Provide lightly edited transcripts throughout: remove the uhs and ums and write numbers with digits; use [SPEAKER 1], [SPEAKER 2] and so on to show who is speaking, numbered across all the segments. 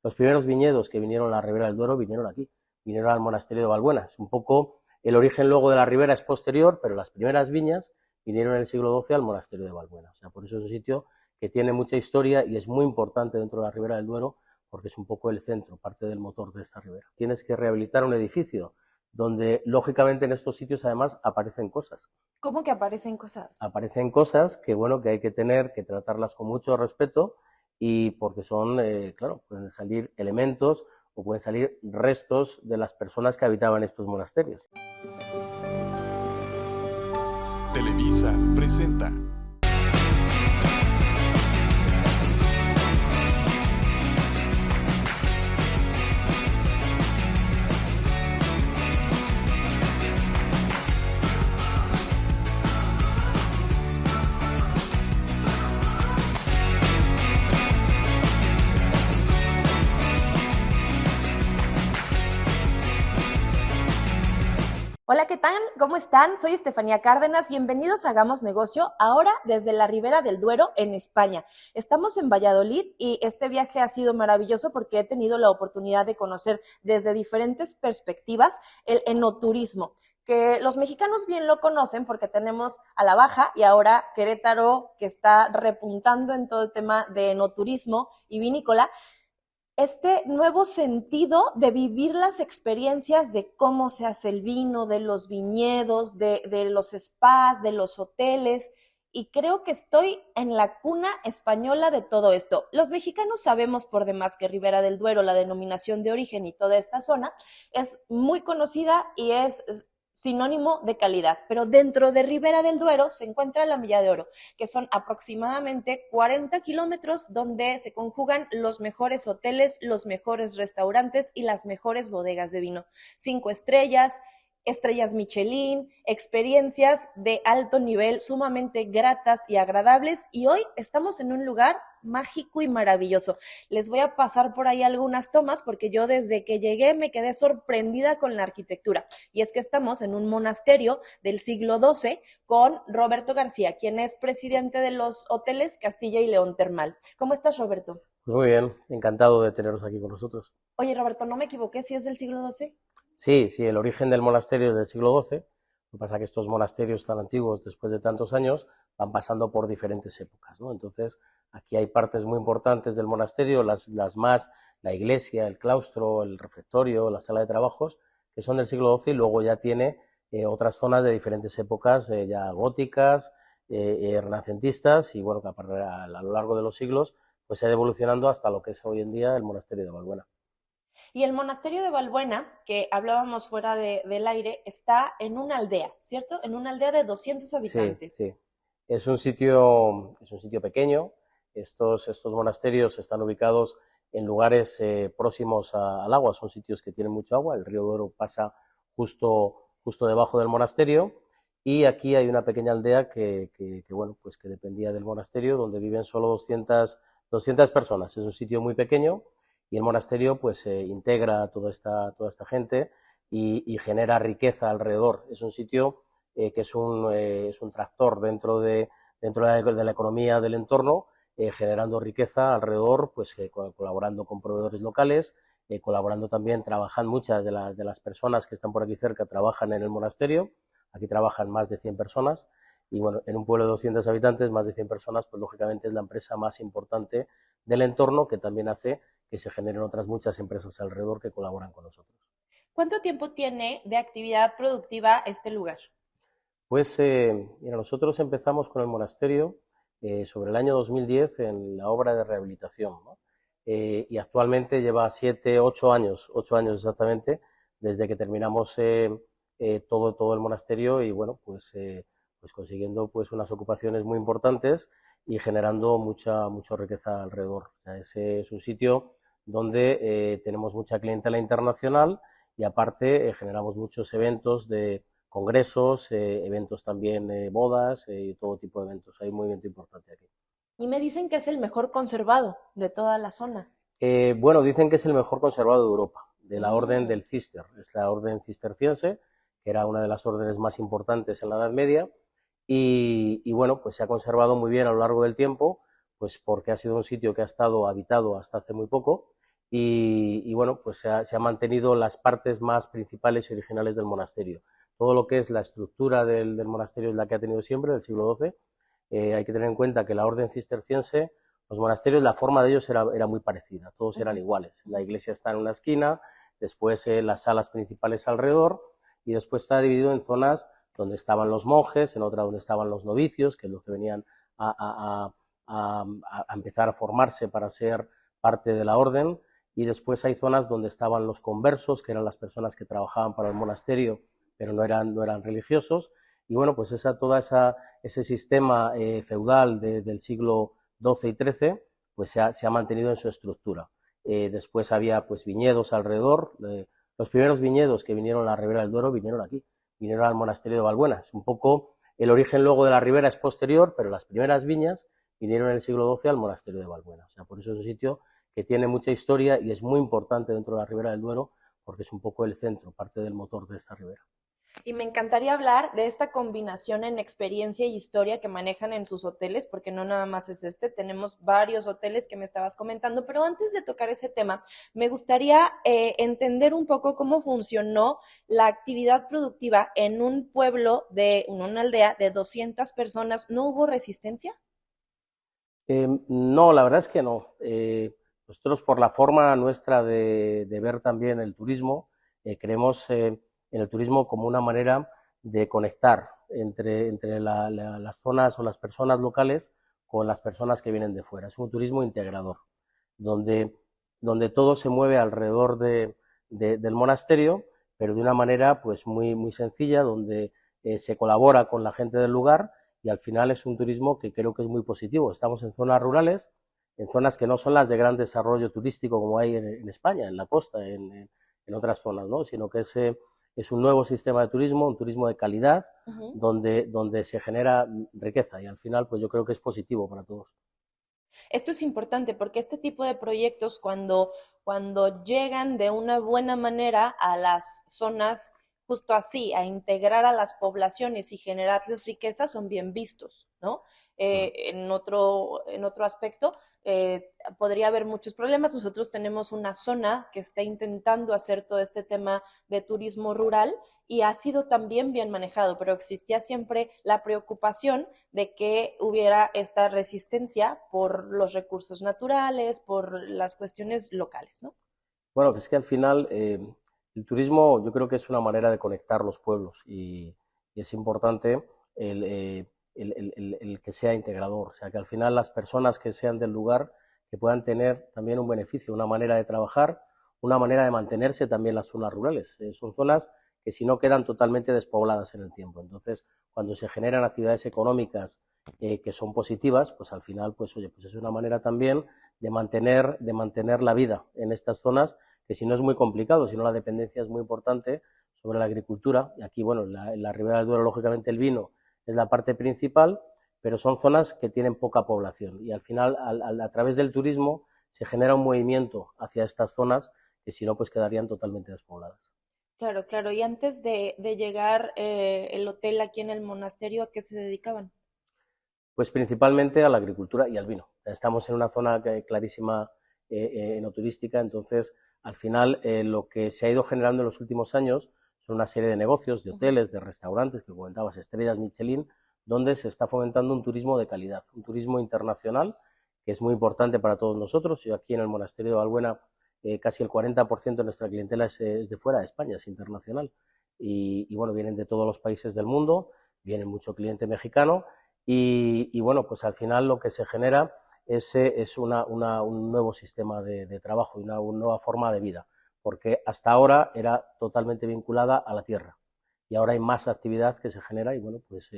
[SPEAKER 1] Los primeros viñedos que vinieron a la Ribera del Duero vinieron aquí, vinieron al monasterio de Valbuena. Es un poco el origen luego de la Ribera es posterior, pero las primeras viñas vinieron en el siglo XII al monasterio de Valbuena. O sea, por eso es un sitio que tiene mucha historia y es muy importante dentro de la Ribera del Duero porque es un poco el centro, parte del motor de esta ribera. Tienes que rehabilitar un edificio donde, lógicamente, en estos sitios además aparecen cosas.
[SPEAKER 2] ¿Cómo que aparecen cosas?
[SPEAKER 1] Aparecen cosas que, bueno, que hay que tener, que tratarlas con mucho respeto y porque son, claro, pueden salir elementos o pueden salir restos de las personas que habitaban estos monasterios.
[SPEAKER 3] Televisa presenta.
[SPEAKER 2] Hola, ¿qué tal? ¿Cómo están? Soy Estefanía Cárdenas. Bienvenidos a Hagamos Negocio, ahora desde la Ribera del Duero, en España. Estamos en Valladolid y este viaje ha sido maravilloso porque he tenido la oportunidad de conocer desde diferentes perspectivas el enoturismo, que los mexicanos bien lo conocen porque tenemos a La Baja y ahora Querétaro, que está repuntando en todo el tema de enoturismo y vinícola. Este nuevo sentido de vivir las experiencias de cómo se hace el vino, de los viñedos, de los spas, de los hoteles, y creo que estoy en la cuna española de todo esto. Los mexicanos sabemos por demás que Ribera del Duero, la denominación de origen y toda esta zona, es muy conocida y es sinónimo de calidad, pero dentro de Ribera del Duero se encuentra la Milla de Oro, que son aproximadamente 40 kilómetros donde se conjugan los mejores hoteles, los mejores restaurantes y las mejores bodegas de vino. 5 estrellas, estrellas Michelin, experiencias de alto nivel, sumamente gratas y agradables. Y hoy estamos en un lugar mágico y maravilloso. Les voy a pasar por ahí algunas tomas porque yo desde que llegué me quedé sorprendida con la arquitectura. Y es que estamos en un monasterio del siglo XII con Roberto García, quien es presidente de los hoteles Castilla y León Termal. ¿Cómo estás, Roberto?
[SPEAKER 1] Pues muy bien, encantado de teneros aquí con nosotros.
[SPEAKER 2] Oye, Roberto, no me equivoqué, si es del siglo XII.
[SPEAKER 1] Sí, sí, el origen del monasterio es del siglo XII. Lo que pasa es que estos monasterios tan antiguos, después de tantos años, van pasando por diferentes épocas, ¿no? Entonces, aquí hay partes muy importantes del monasterio, las más, la iglesia, el claustro, el refectorio, la sala de trabajos, que son del siglo XII y luego ya tiene otras zonas de diferentes épocas, ya góticas, renacentistas y bueno, que a lo largo de los siglos pues se ha ido evolucionando hasta lo que es hoy en día el monasterio de Valbuena.
[SPEAKER 2] Y el monasterio de Valbuena, que hablábamos fuera del aire, está en una aldea, ¿cierto? En una aldea de 200
[SPEAKER 1] Sí,
[SPEAKER 2] habitantes.
[SPEAKER 1] sí. Es un sitio pequeño. Estos monasterios están ubicados en lugares próximos al agua. Son sitios que tienen mucho agua. El río Duero pasa justo debajo del monasterio. Y aquí hay una pequeña aldea bueno, pues que dependía del monasterio, donde viven solo 200 personas. Es un sitio muy pequeño y el monasterio pues integra a toda esta gente y genera riqueza alrededor. Es un sitio que es un tractor dentro de la economía del entorno, generando riqueza alrededor, pues colaborando con proveedores locales, colaborando también, trabajan muchas de las personas que están por aquí cerca, trabajan en el monasterio, aquí trabajan más de 100 personas, y bueno, en un pueblo de 200 habitantes, más de 100 personas, pues lógicamente es la empresa más importante del entorno, que también hace que se generen otras muchas empresas alrededor que colaboran con nosotros.
[SPEAKER 2] ¿Cuánto tiempo tiene de actividad productiva este lugar?
[SPEAKER 1] Pues mira, nosotros empezamos con el monasterio sobre el año 2010 en la obra de rehabilitación, ¿no? Y actualmente lleva 7, 8 años exactamente, desde que terminamos todo el monasterio y bueno, pues consiguiendo pues unas ocupaciones muy importantes y generando mucha riqueza alrededor. O sea, ese es un sitio donde tenemos mucha clientela internacional y aparte generamos muchos eventos de congresos, eventos también, bodas y todo tipo de eventos. Hay un movimiento importante aquí.
[SPEAKER 2] Y me dicen que es el mejor conservado de toda la zona.
[SPEAKER 1] Bueno, dicen que es el mejor conservado de Europa, de la orden
[SPEAKER 2] Mm.
[SPEAKER 1] del Cister. Es la orden cisterciense, que era una de las órdenes más importantes en la Edad Media. Y bueno, pues se ha conservado muy bien a lo largo del tiempo, pues porque ha sido un sitio que ha estado habitado hasta hace muy poco y bueno, pues se ha mantenido las partes más principales y originales del monasterio. Todo lo que es la estructura del monasterio es la que ha tenido siempre, del siglo XII. Hay que tener en cuenta que la orden cisterciense, los monasterios, la forma de ellos era muy parecida, todos eran iguales. La iglesia está en una esquina, después las salas principales alrededor, y después está dividido en zonas donde estaban los monjes, en otra donde estaban los novicios, que es los que venían a empezar a formarse para ser parte de la orden, y después hay zonas donde estaban los conversos, que eran las personas que trabajaban para el monasterio, pero no eran religiosos, y bueno, pues ese sistema feudal del siglo XII y XIII, pues se ha mantenido en su estructura. Después había pues viñedos alrededor. Los primeros viñedos que vinieron a la Ribera del Duero vinieron aquí, vinieron al monasterio de Valbuena. Es un poco el origen luego de la Ribera es posterior, pero las primeras viñas vinieron en el siglo XII al monasterio de Valbuena. O sea, por eso es un sitio que tiene mucha historia y es muy importante dentro de la Ribera del Duero, porque es un poco el centro, parte del motor de esta ribera.
[SPEAKER 2] Y me encantaría hablar de esta combinación en experiencia y historia que manejan en sus hoteles, porque no nada más es tenemos varios hoteles que me estabas comentando, pero antes de tocar ese tema, me gustaría entender un poco cómo funcionó la actividad productiva en un pueblo, en una aldea de 200 personas. ¿No hubo resistencia?
[SPEAKER 1] No, la verdad es que no. Nosotros, por la forma nuestra de ver también el turismo, creemos en el turismo como una manera de conectar entre las zonas o las personas locales con las personas que vienen de fuera. Es un turismo integrador, donde, donde todo se mueve alrededor del monasterio, pero de una manera pues muy sencilla, donde se colabora con la gente del lugar, y al final es un turismo que creo que es muy positivo. Estamos en zonas rurales, en zonas que no son las de gran desarrollo turístico como hay en España, en la costa, en otras zonas, ¿no? Sino que es un nuevo sistema de turismo, un turismo de calidad, donde se genera riqueza, y al final pues yo creo que es positivo para todos.
[SPEAKER 2] Esto es importante porque este tipo de proyectos, cuando llegan de una buena manera a las zonas, justo así, a integrar a las poblaciones y generarles riqueza, son bien vistos, ¿no? En otro aspecto, podría haber muchos problemas. Nosotros tenemos una zona que está intentando hacer todo este tema de turismo rural y ha sido también bien manejado, pero existía siempre la preocupación de que hubiera esta resistencia por los recursos naturales, por las cuestiones locales, ¿no?
[SPEAKER 1] Bueno, que es que al final el turismo yo creo que es una manera de conectar los pueblos, y es importante el que sea integrador, o sea, que al final las personas que sean del lugar que puedan tener también un beneficio, una manera de trabajar, una manera de mantenerse también las zonas rurales. Son zonas que si no quedan totalmente despobladas en el tiempo. Entonces, cuando se generan actividades económicas que son positivas, pues al final, pues oye, pues es una manera también de mantener la vida en estas zonas, que si no es muy complicado, si no la dependencia es muy importante sobre la agricultura. Y aquí, bueno, en la Ribera del Duero, lógicamente el vino es la parte principal, pero son zonas que tienen poca población, y al final, a través del turismo, se genera un movimiento hacia estas zonas que si no, pues quedarían totalmente despobladas.
[SPEAKER 2] Claro, claro. Y antes de llegar el hotel aquí en el monasterio, ¿a qué se dedicaban?
[SPEAKER 1] Pues principalmente a la agricultura y al vino. Estamos en una zona clarísima enoturística, entonces al final lo que se ha ido generando en los últimos años son una serie de negocios, de hoteles, de restaurantes, que comentabas, estrellas Michelin, donde se está fomentando un turismo de calidad, un turismo internacional, que es muy importante para todos nosotros. Yo aquí en el monasterio de Valbuena, casi el 40% de nuestra clientela es de fuera de España, es internacional. Y bueno, vienen de todos los países del mundo, viene mucho cliente mexicano, y bueno, pues al final lo que se genera es un nuevo sistema de trabajo y una nueva forma de vida, porque hasta ahora era totalmente vinculada a la tierra, y ahora hay más actividad que se genera, y bueno, pues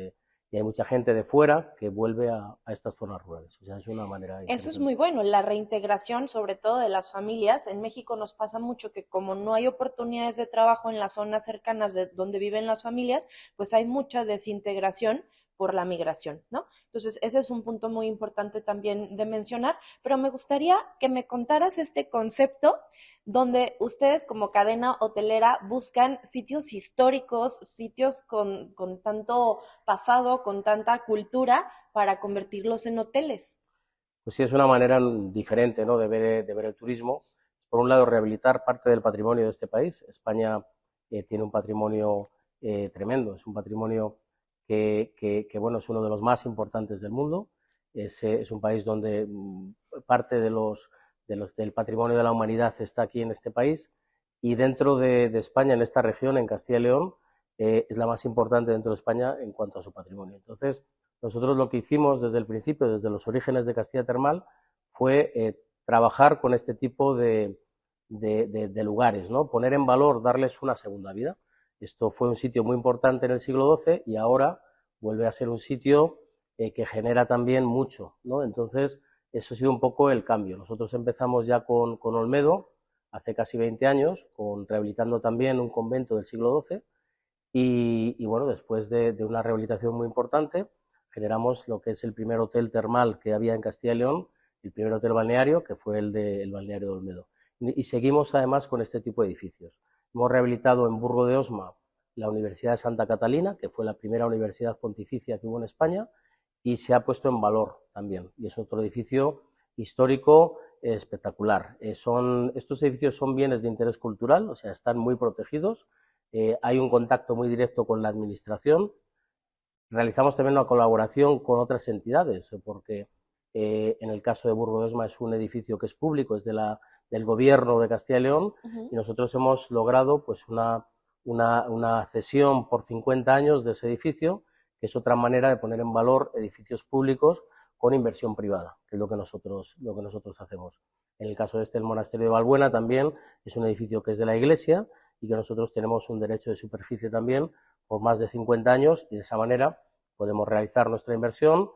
[SPEAKER 1] y hay mucha gente de fuera que vuelve a estas zonas rurales. O sea, es una manera
[SPEAKER 2] Eso es
[SPEAKER 1] interesante.
[SPEAKER 2] muy bueno, la reintegración, sobre todo de las familias. En México nos pasa mucho que como no hay oportunidades de trabajo en las zonas cercanas de donde viven las familias, pues hay mucha desintegración por la migración, ¿no? Entonces, ese es un punto muy importante también de mencionar, pero me gustaría que me contaras este concepto donde ustedes como cadena hotelera buscan sitios históricos, sitios con tanto pasado, con tanta cultura, para convertirlos en hoteles.
[SPEAKER 1] Pues sí, es una manera diferente, ¿no?, de ver el turismo. por un lado, rehabilitar parte del patrimonio de este país. España tiene un patrimonio tremendo, es un patrimonio bueno, es uno de los más importantes del mundo. Es un país donde parte del patrimonio de la humanidad está aquí en este país, y dentro de España, en esta región, en Castilla y León, es la más importante dentro de España en cuanto a su patrimonio. Entonces, nosotros lo que hicimos desde el principio, desde los orígenes de Castilla Termal, fue trabajar con este tipo de lugares, ¿no? Poner en valor, darles una segunda vida. Esto fue un sitio muy importante en el siglo XII y ahora vuelve a ser un sitio que genera también mucho, ¿no? Entonces, eso ha sido un poco el cambio. Nosotros empezamos ya con Olmedo, hace casi 20 años, rehabilitando también un convento del siglo XII, y bueno, después de una rehabilitación muy importante, generamos lo que es el primer hotel termal que había en Castilla y León, el primer hotel balneario, que fue el balneario de Olmedo. Y seguimos además con este tipo de edificios. Hemos rehabilitado en Burgo de Osma la Universidad de Santa Catalina, que fue la primera universidad pontificia que hubo en España, y se ha puesto en valor también. Y es otro edificio histórico espectacular. Estos edificios son bienes de interés cultural, o sea, están muy protegidos. Hay un contacto muy directo con la administración. Realizamos también una colaboración con otras entidades, porque en el caso de Burgo de Osma es un edificio que es público, es del gobierno de Castilla y León, y nosotros hemos logrado pues una cesión por 50 años de ese edificio, que es otra manera de poner en valor edificios públicos con inversión privada, que es lo que nosotros hacemos. En el caso el monasterio de Valbuena también es un edificio que es de la Iglesia y que nosotros tenemos un derecho de superficie también por más de 50 años, y de esa manera podemos realizar nuestra inversión,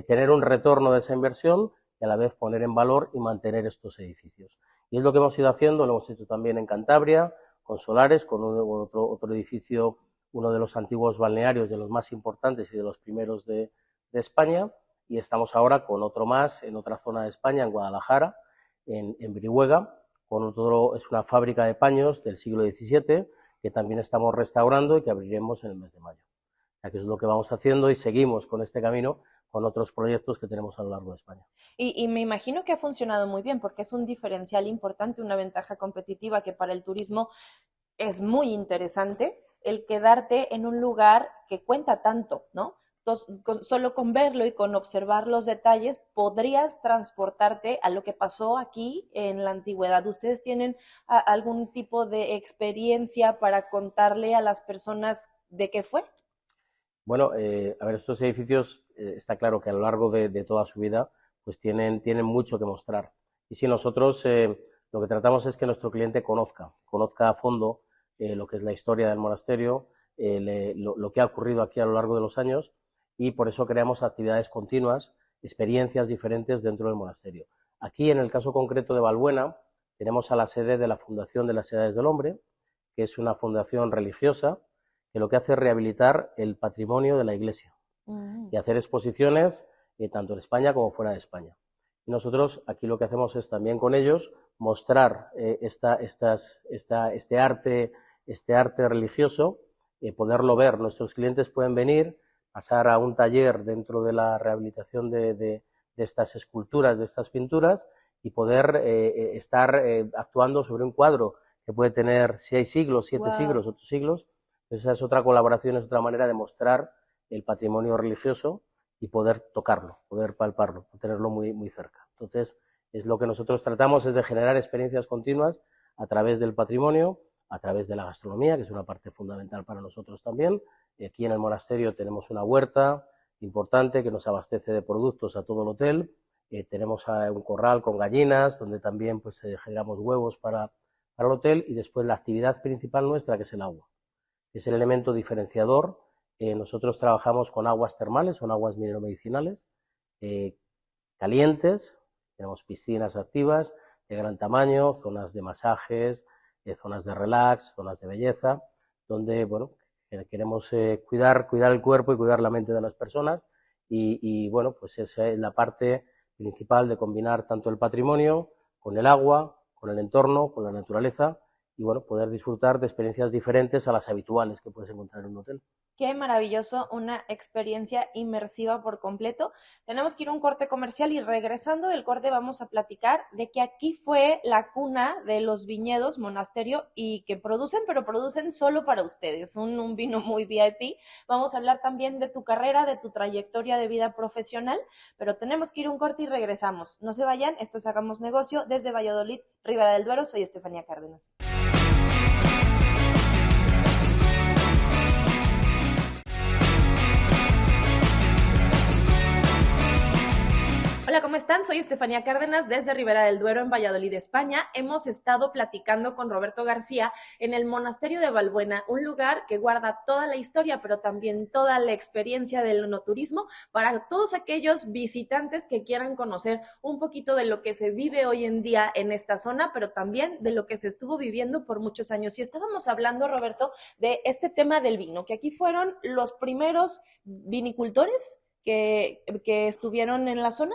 [SPEAKER 1] tener un retorno de esa inversión y a la vez poner en valor y mantener estos edificios. Y es lo que hemos ido haciendo, lo hemos hecho también en Cantabria, con Solares, con otro edificio, uno de los antiguos balnearios, de los más importantes y de los primeros de España, y estamos ahora con otro más en otra zona de España, en Guadalajara, en Brihuega, es una fábrica de paños del siglo XVII, que también estamos restaurando y que abriremos en el mes de mayo. O sea, que es lo que vamos haciendo y seguimos con este camino con otros proyectos que tenemos a lo largo de España.
[SPEAKER 2] Y me imagino que ha funcionado muy bien, porque es un diferencial importante, una ventaja competitiva que para el turismo es muy interesante el quedarte en un lugar que cuenta tanto, ¿no? Entonces, solo con verlo y con observar los detalles podrías transportarte a lo que pasó aquí en la antigüedad. ¿Ustedes tienen algún tipo de experiencia para contarle a las personas de qué fue?
[SPEAKER 1] Bueno, a ver, estos edificios está claro que a lo largo de toda su vida pues tienen mucho que mostrar. Y si nosotros lo que tratamos es que nuestro cliente conozca a fondo lo que es la historia del monasterio, lo que ha ocurrido aquí a lo largo de los años, y por eso creamos actividades continuas, experiencias diferentes dentro del monasterio. Aquí, en el caso concreto de Valbuena, tenemos a la sede de la Fundación de las Edades del Hombre, que es una fundación religiosa que lo que hace es rehabilitar el patrimonio de la Iglesia y hacer exposiciones tanto en España como fuera de España. Y nosotros aquí lo que hacemos es también con ellos mostrar este arte religioso, poderlo ver. Nuestros clientes pueden venir, pasar a un taller dentro de la rehabilitación de estas esculturas, de estas pinturas, y poder estar actuando sobre un cuadro que puede tener 6 siglos, 7 siglos, 8 siglos. Esa es otra colaboración, es otra manera de mostrar el patrimonio religioso y poder tocarlo, poder palparlo, tenerlo muy, muy cerca. Entonces, es lo que nosotros tratamos, es de generar experiencias continuas a través del patrimonio, a través de la gastronomía, que es una parte fundamental para nosotros también. Aquí en el monasterio tenemos una huerta importante que nos abastece de productos a todo el hotel. Tenemos un corral con gallinas, donde también pues, generamos huevos para el hotel, y después la actividad principal nuestra, que es el agua. Es el elemento diferenciador. Nosotros trabajamos con aguas termales, son aguas mineromedicinales, calientes, tenemos piscinas activas de gran tamaño, zonas de masajes, zonas de relax, zonas de belleza, donde bueno, queremos cuidar el cuerpo y cuidar la mente de las personas, y bueno, pues esa es la parte principal de combinar tanto el patrimonio con el agua, con el entorno, con la naturaleza, y bueno, poder disfrutar de experiencias diferentes a las habituales que puedes encontrar en un hotel.
[SPEAKER 2] Qué maravilloso, una experiencia inmersiva por completo. Tenemos que ir a un corte comercial y regresando del corte vamos a platicar de que aquí fue la cuna de los viñedos Monasterio y que producen, pero producen solo para ustedes, un vino muy VIP. Vamos a hablar también de tu carrera, de tu trayectoria de vida profesional, pero tenemos que ir a un corte y regresamos. No se vayan, esto es Hagamos Negocio desde Valladolid, Ribera del Duero. Soy Estefanía Cárdenas. Hola, ¿cómo están? Soy Estefanía Cárdenas desde Ribera del Duero en Valladolid, España. Hemos estado platicando con Roberto García en el Monasterio de Valbuena, un lugar que guarda toda la historia, pero también toda la experiencia del enoturismo para todos aquellos visitantes que quieran conocer un poquito de lo que se vive hoy en día en esta zona, pero también de lo que se estuvo viviendo por muchos años. Y estábamos hablando, Roberto, de este tema del vino, que aquí fueron los primeros vinicultores que estuvieron en la zona.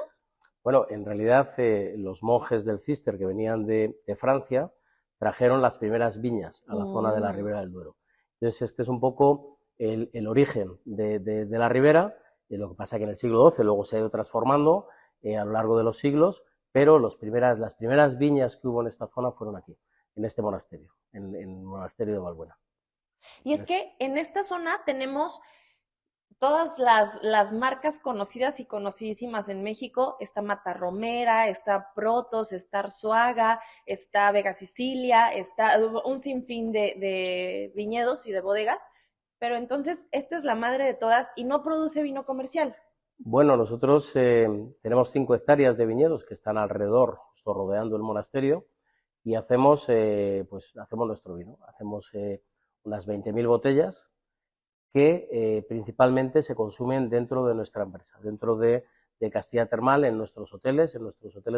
[SPEAKER 1] Bueno, en realidad los monjes del Císter que venían de Francia trajeron las primeras viñas a la zona de la Ribera del Duero. Entonces este es un poco el origen de la ribera, lo que pasa que en el siglo XII luego se ha ido transformando a lo largo de los siglos, pero las primeras viñas que hubo en esta zona fueron aquí, en este monasterio, en el monasterio de Valbuena.
[SPEAKER 2] Y es que en esta zona tenemos todas las marcas conocidas y conocidísimas en México. Está Mata Romera, está Protos, está Arzuaga, está Vega Sicilia, está un sinfín de viñedos y de bodegas, pero entonces esta es la madre de todas y no produce vino comercial.
[SPEAKER 1] Bueno, nosotros tenemos 5 hectáreas de viñedos que están alrededor, justo rodeando el monasterio, y hacemos nuestro vino. Hacemos unas 20.000 botellas que principalmente se consumen dentro de nuestra empresa, dentro de Castilla Termal, en nuestros hoteles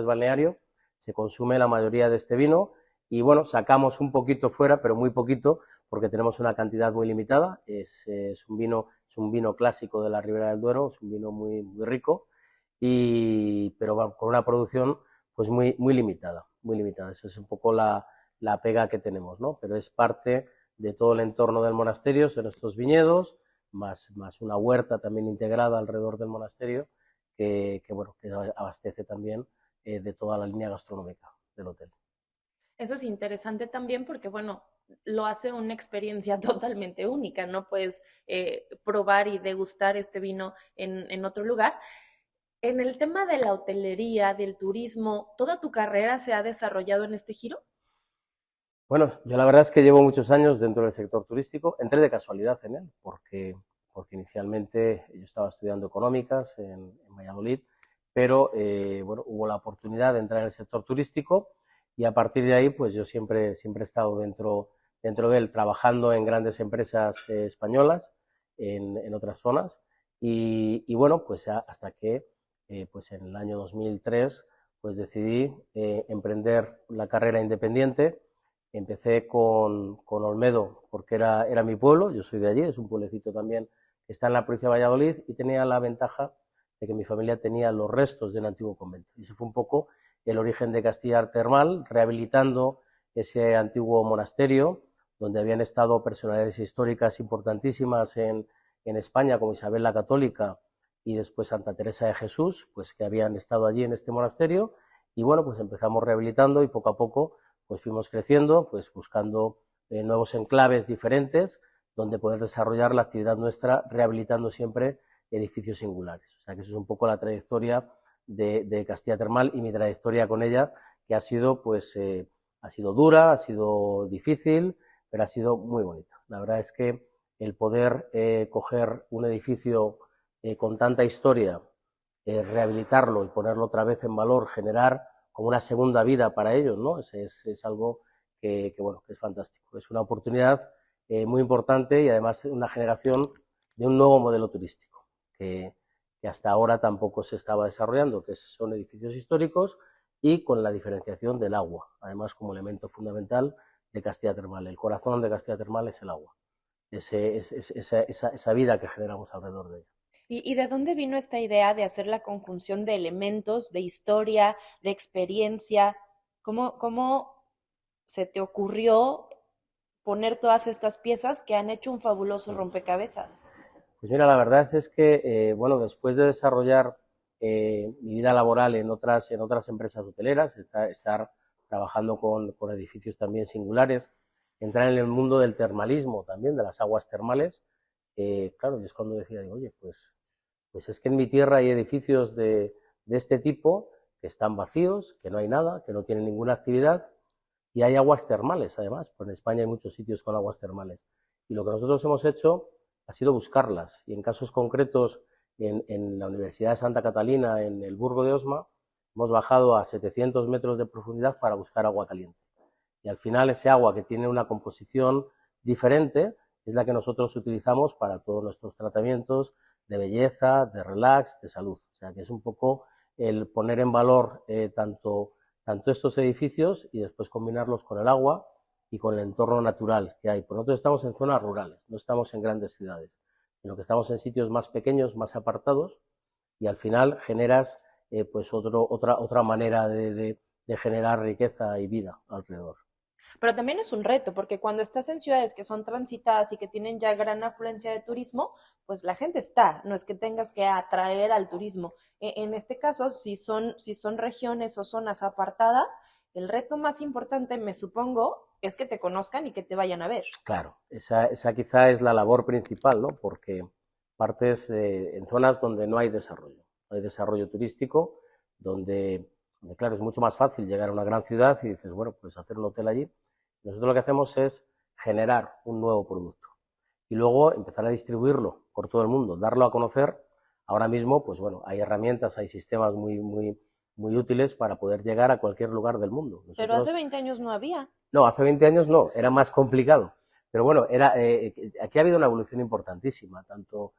[SPEAKER 1] balneario, se consume la mayoría de este vino y bueno, sacamos un poquito fuera, pero muy poquito, porque tenemos una cantidad muy limitada. Es un vino clásico de la Ribera del Duero, es un vino muy, muy rico, pero bueno, con una producción pues muy, muy limitada, muy limitada. Esa es un poco la pega que tenemos, ¿no? Pero es parte de todo el entorno del monasterio, son estos viñedos, más una huerta también integrada alrededor del monasterio, que abastece también de toda la línea gastronómica del hotel.
[SPEAKER 2] Eso es interesante también porque, bueno, lo hace una experiencia totalmente única, no puedes probar y degustar este vino en otro lugar. En el tema de la hotelería, del turismo, ¿toda tu carrera se ha desarrollado en este giro?
[SPEAKER 1] Bueno, yo la verdad es que llevo muchos años dentro del sector turístico, entré de casualidad en él, porque inicialmente yo estaba estudiando económicas en Valladolid, pero bueno, hubo la oportunidad de entrar en el sector turístico y a partir de ahí pues yo siempre he estado dentro de él, trabajando en grandes empresas españolas, en otras zonas y bueno, pues hasta que pues en el año 2003 pues decidí emprender la carrera independiente. Empecé con Olmedo porque era mi pueblo, yo soy de allí, es un pueblecito también que está en la provincia de Valladolid y tenía la ventaja de que mi familia tenía los restos de un antiguo convento. Y ese fue un poco el origen de Castilla Termal, rehabilitando ese antiguo monasterio donde habían estado personalidades históricas importantísimas en España, como Isabel la Católica y después Santa Teresa de Jesús, pues que habían estado allí en este monasterio. Y bueno, pues empezamos rehabilitando y poco a poco pues fuimos creciendo, pues buscando nuevos enclaves diferentes donde poder desarrollar la actividad nuestra, rehabilitando siempre edificios singulares. O sea que eso es un poco la trayectoria de Castilla Termal y mi trayectoria con ella, que ha sido ha sido dura, ha sido difícil, pero ha sido muy bonita. La verdad es que el poder coger un edificio con tanta historia, rehabilitarlo y ponerlo otra vez en valor, generar como una segunda vida para ellos, ¿no? Es algo que es fantástico. Es una oportunidad muy importante y además una generación de un nuevo modelo turístico que hasta ahora tampoco se estaba desarrollando, que son edificios históricos y con la diferenciación del agua, además como elemento fundamental de Castilla Termal. El corazón de Castilla Termal es el agua, esa vida que generamos alrededor de ella.
[SPEAKER 2] ¿Y de dónde vino esta idea de hacer la conjunción de elementos, de historia, de experiencia? ¿Cómo se te ocurrió poner todas estas piezas que han hecho un fabuloso rompecabezas?
[SPEAKER 1] Pues mira, la verdad es que, bueno, después de desarrollar mi vida laboral en otras empresas hoteleras, estar trabajando con edificios también singulares, entrar en el mundo del termalismo también, de las aguas termales, claro, y es cuando decía, digo, oye, pues es que en mi tierra hay edificios de este tipo que están vacíos, que no hay nada, que no tienen ninguna actividad, y hay aguas termales, además, pues en España hay muchos sitios con aguas termales. Y lo que nosotros hemos hecho ha sido buscarlas, y en casos concretos, en la Universidad de Santa Catalina, en el Burgo de Osma, hemos bajado a 700 metros de profundidad para buscar agua caliente. Y al final ese agua, que tiene una composición diferente, es la que nosotros utilizamos para todos nuestros tratamientos de belleza, de relax, de salud. O sea, que es un poco el poner en valor tanto estos edificios y después combinarlos con el agua y con el entorno natural que hay. Por nosotros estamos en zonas rurales, no estamos en grandes ciudades, sino que estamos en sitios más pequeños, más apartados, y al final generas pues otra manera de generar riqueza y vida alrededor.
[SPEAKER 2] Pero también es un reto, porque cuando estás en ciudades que son transitadas y que tienen ya gran afluencia de turismo, pues la gente está, no es que tengas que atraer al turismo. En este caso, si son regiones o zonas apartadas, el reto más importante, me supongo, es que te conozcan y que te vayan a ver.
[SPEAKER 1] Claro, esa quizá es la labor principal, ¿no? Porque partes en zonas donde no hay desarrollo turístico, donde, claro, es mucho más fácil llegar a una gran ciudad y dices, bueno, pues hacer un hotel allí. Nosotros lo que hacemos es generar un nuevo producto y luego empezar a distribuirlo por todo el mundo, darlo a conocer. Ahora mismo, pues bueno, hay herramientas, hay sistemas muy útiles para poder llegar a cualquier lugar del mundo. Nosotros,
[SPEAKER 2] pero hace 20 años no había.
[SPEAKER 1] No, hace 20 años no, era más complicado. Pero bueno, aquí ha habido una evolución importantísima, tanto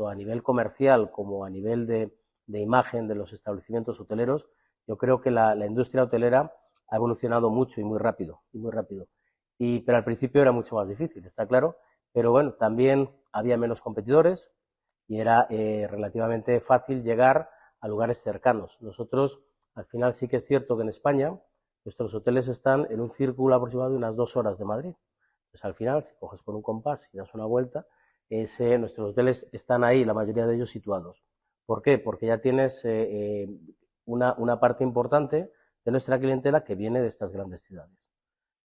[SPEAKER 1] a nivel comercial como a nivel de imagen de los establecimientos hoteleros. Yo creo que la industria hotelera ha evolucionado mucho y muy rápido, pero al principio era mucho más difícil, está claro, pero bueno, también había menos competidores y era relativamente fácil llegar a lugares cercanos. Nosotros, al final, sí que es cierto que en España nuestros hoteles están en un círculo aproximado de unas 2 horas de Madrid. Pues al final, si coges por un compás y das una vuelta, nuestros hoteles están ahí, la mayoría de ellos situados. ¿Por qué? Porque ya tienes una parte importante de nuestra clientela que viene de estas grandes ciudades,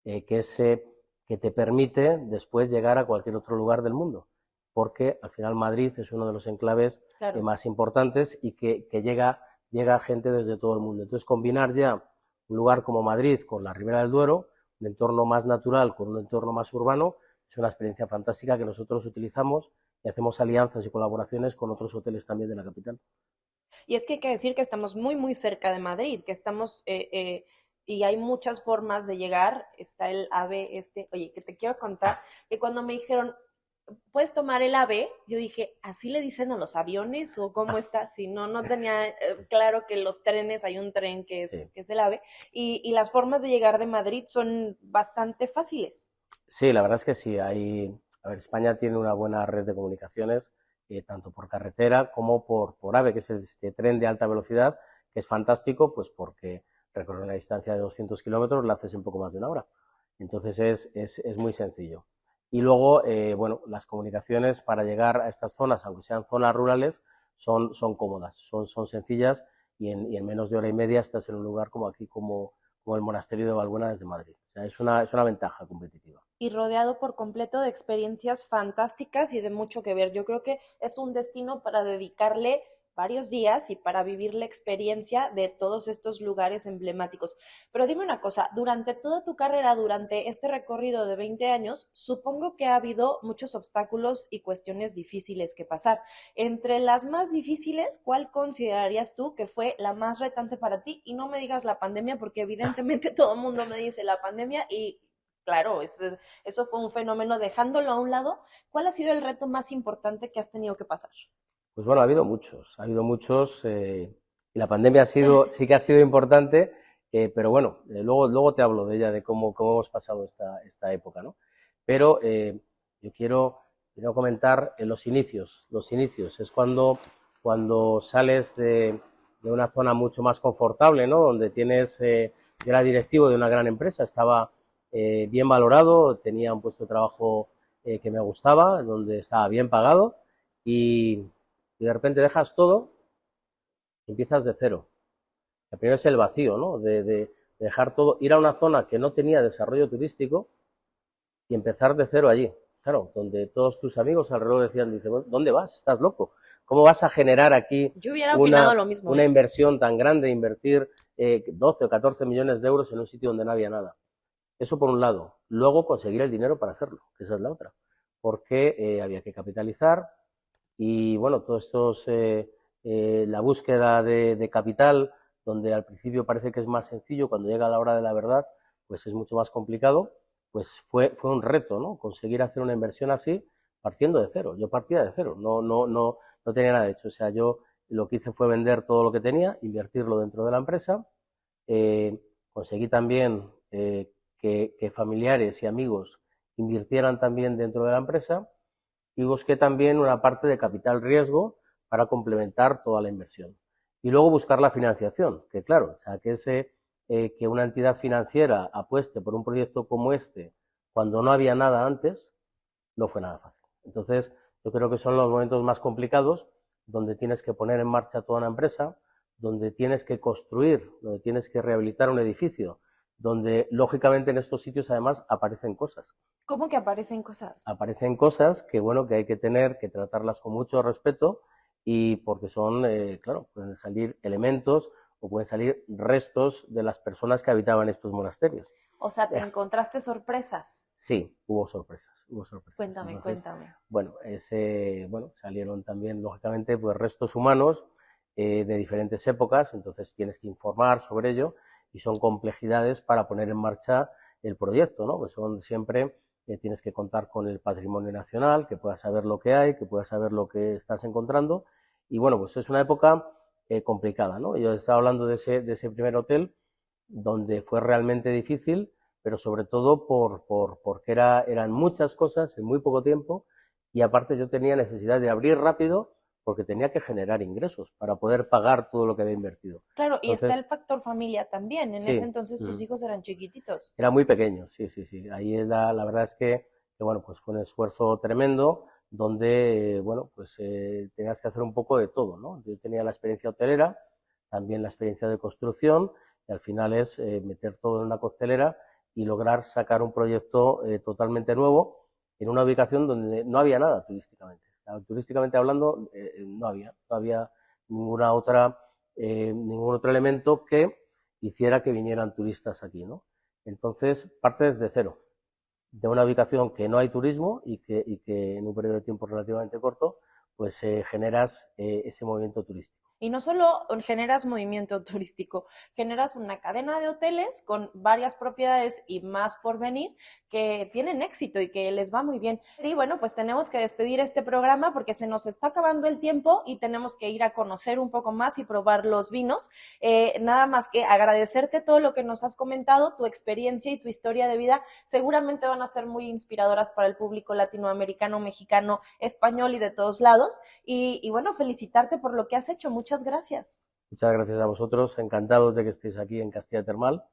[SPEAKER 1] que te permite después llegar a cualquier otro lugar del mundo, porque al final Madrid es uno de los enclaves
[SPEAKER 2] Claro.
[SPEAKER 1] más importantes y que llega gente desde todo el mundo. Entonces, combinar ya un lugar como Madrid con la Ribera del Duero, un entorno más natural con un entorno más urbano, es una experiencia fantástica que nosotros utilizamos y hacemos alianzas y colaboraciones con otros hoteles también de la capital.
[SPEAKER 2] Y es que hay que decir que estamos muy cerca de Madrid, que estamos, y hay muchas formas de llegar. Está el AVE, oye, que te quiero contar, que cuando me dijeron, puedes tomar el AVE, yo dije, ¿así le dicen a los aviones o cómo está? Si no tenía claro que los trenes, hay un tren que
[SPEAKER 1] Sí.
[SPEAKER 2] es el AVE, y las formas de llegar de Madrid son bastante fáciles.
[SPEAKER 1] Sí, la verdad es que sí. A ver, España tiene una buena red de comunicaciones, tanto por carretera como por AVE, que es este tren de alta velocidad, que es fantástico, pues porque recorre una distancia de 200 kilómetros, la haces en poco más de una hora. Entonces es muy sencillo. Y luego, bueno, las comunicaciones para llegar a estas zonas, aunque sean zonas rurales, son cómodas, son sencillas y en menos de hora y media estás en un lugar como aquí, como el Monasterio de Valbuena desde Madrid. O sea, es una ventaja competitiva.
[SPEAKER 2] Y rodeado por completo de experiencias fantásticas y de mucho que ver. Yo creo que es un destino para dedicarle varios días y para vivir la experiencia de todos estos lugares emblemáticos. Pero dime una cosa, durante toda tu carrera, durante este recorrido de 20 años, supongo que ha habido muchos obstáculos y cuestiones difíciles que pasar. Entre las más difíciles, ¿cuál considerarías tú que fue la más retante para ti? Y no me digas la pandemia, porque evidentemente todo el mundo me dice la pandemia y claro, eso fue un fenómeno. Dejándolo a un lado, ¿cuál ha sido el reto más importante que has tenido que pasar?
[SPEAKER 1] Pues bueno, ha habido muchos, y la pandemia sí que ha sido importante, pero bueno, luego te hablo de ella, de cómo hemos pasado esta época, ¿no? Pero yo quiero comentar los inicios. Los inicios es cuando sales de una zona mucho más confortable, ¿no? Donde tienes, yo era directivo de una gran empresa, estaba bien valorado, tenía un puesto de trabajo que me gustaba, donde estaba bien pagado y de repente dejas todo y empiezas de cero. El primero es el vacío, ¿no? De dejar todo, ir a una zona que no tenía desarrollo turístico y empezar de cero allí. Claro, donde todos tus amigos alrededor decían, dice, bueno, ¿dónde vas? ¿Estás loco? ¿Cómo vas a generar aquí
[SPEAKER 2] Yo hubiera opinado lo mismo,
[SPEAKER 1] una inversión tan grande, invertir 12 o 14 millones de euros en un sitio donde no había nada? Eso por un lado. Luego conseguir el dinero para hacerlo, que esa es la otra. Porque había que capitalizar y, bueno, todo esto es la búsqueda de capital, donde al principio parece que es más sencillo, cuando llega la hora de la verdad, pues es mucho más complicado. Pues fue un reto, ¿no? Conseguir hacer una inversión así partiendo de cero. Yo partía de cero, no tenía nada hecho. O sea, yo lo que hice fue vender todo lo que tenía, invertirlo dentro de la empresa. Conseguí también que familiares y amigos invirtieran también dentro de la empresa y busqué también una parte de capital riesgo para complementar toda la inversión. Y luego buscar la financiación, que claro, o sea, que una entidad financiera apueste por un proyecto como este cuando no había nada antes, no fue nada fácil. Entonces, yo creo que son los momentos más complicados donde tienes que poner en marcha toda una empresa, donde tienes que construir, donde tienes que rehabilitar un edificio, donde lógicamente en estos sitios además aparecen cosas.
[SPEAKER 2] ¿Cómo que aparecen cosas?
[SPEAKER 1] Aparecen cosas que, bueno, que hay que tener, que tratarlas con mucho respeto y porque son, claro, pueden salir elementos o pueden salir restos de las personas que habitaban estos monasterios.
[SPEAKER 2] O sea, ¿te encontraste sorpresas?
[SPEAKER 1] Sí, hubo sorpresas, hubo sorpresas.
[SPEAKER 2] Cuéntame,
[SPEAKER 1] Entonces,
[SPEAKER 2] cuéntame.
[SPEAKER 1] bueno, salieron también, lógicamente, pues restos humanos de diferentes épocas, entonces tienes que informar sobre ello y son complejidades para poner en marcha el proyecto, ¿no? Pues son siempre, tienes que contar con el patrimonio nacional, que puedas saber lo que hay, que puedas saber lo que estás encontrando y bueno, pues es una época complicada, ¿no? Yo estaba hablando de ese primer hotel donde fue realmente difícil, pero sobre todo porque eran muchas cosas en muy poco tiempo y aparte yo tenía necesidad de abrir rápido porque tenía que generar ingresos para poder pagar todo lo que había invertido.
[SPEAKER 2] Claro, y está
[SPEAKER 1] Entonces,
[SPEAKER 2] el factor familia también. En
[SPEAKER 1] sí,
[SPEAKER 2] ese entonces tus hijos eran chiquititos.
[SPEAKER 1] era muy pequeño, sí, sí, sí. Ahí es la verdad es que, bueno, pues fue un esfuerzo tremendo donde, bueno, pues tenías que hacer un poco de todo, ¿no? Yo tenía la experiencia hotelera, también la experiencia de construcción y al final es meter todo en una costelera y lograr sacar un proyecto totalmente nuevo en una ubicación donde no había nada turísticamente. O sea, turísticamente hablando, no había ninguna otra, ningún otro elemento que hiciera que vinieran turistas aquí, ¿no? Entonces, parte desde cero, de una ubicación que no hay turismo y que en un periodo de tiempo relativamente corto, pues generas ese movimiento turístico.
[SPEAKER 2] Y no solo generas movimiento turístico, generas una cadena de hoteles con varias propiedades y más por venir que tienen éxito y que les va muy bien. Y bueno, pues tenemos que despedir este programa porque se nos está acabando el tiempo y tenemos que ir a conocer un poco más y probar los vinos. Nada más que agradecerte todo lo que nos has comentado, tu experiencia y tu historia de vida seguramente van a ser muy inspiradoras para el público latinoamericano, mexicano, español y de todos lados. Y bueno, felicitarte por lo que has hecho. Muchas gracias.
[SPEAKER 1] Muchas gracias a vosotros, encantados de que estéis aquí en Castilla Termal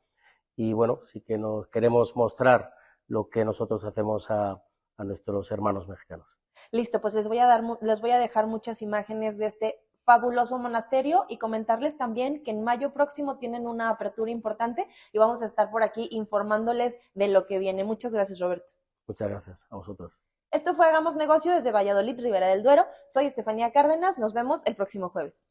[SPEAKER 1] y bueno, sí que nos queremos mostrar lo que nosotros hacemos a nuestros hermanos mexicanos.
[SPEAKER 2] Listo, pues les voy a dejar muchas imágenes de este fabuloso monasterio y comentarles también que en mayo próximo tienen una apertura importante y vamos a estar por aquí informándoles de lo que viene. Muchas gracias, Roberto.
[SPEAKER 1] Muchas gracias a vosotros.
[SPEAKER 2] Esto fue Hagamos Negocio desde Valladolid, Ribera del Duero. Soy Estefanía Cárdenas. Nos vemos el próximo jueves.